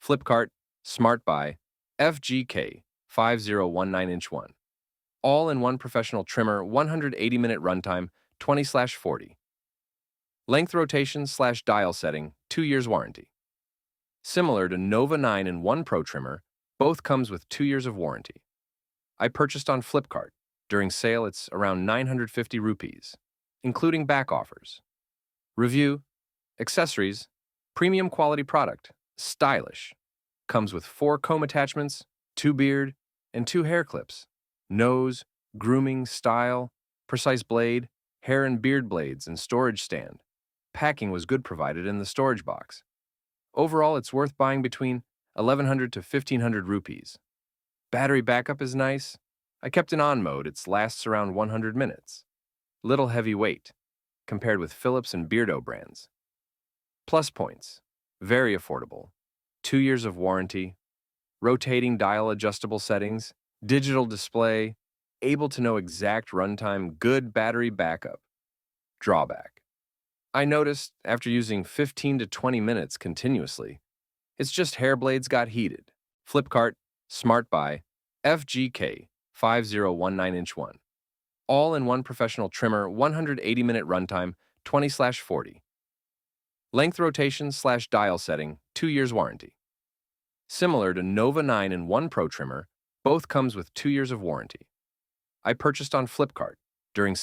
Flipkart SmartBuy FGK501 inch 1. All-in-one professional trimmer, 180-minute runtime, 20/40. Length rotation/dial setting, 2 years warranty. Similar to Nova 9-in-1 Pro trimmer, both comes with 2 years of warranty. I purchased on Flipkart. During sale, it's around 950 rupees, including back offers. Review: accessories, premium quality product, stylish. Comes with 4 comb attachments, 2 beard, and 2 hair clips. Nose, grooming, style, precise blade, hair and beard blades, and storage stand. Packing was good provided in the storage box. Overall, it's worth buying between 1100 to 1500 rupees. Battery backup is nice. I kept it on mode, it lasts around 100 minutes. Little heavy weight, compared with Phillips and Beardo brands. Plus points: very affordable, 2 years of warranty, rotating dial adjustable settings, digital display, able to know exact runtime, good battery backup. Drawback: I noticed after using 15 to 20 minutes continuously, it's just hair blades got heated. Flipkart SmartBuy FGK501 inch 1. All-in-one professional trimmer, 180-minute runtime, 20/40. Length rotation/dial setting, 2 years warranty. Similar to Nova 9-in-1 Pro trimmer, both comes with 2 years of warranty. I purchased on Flipkart. During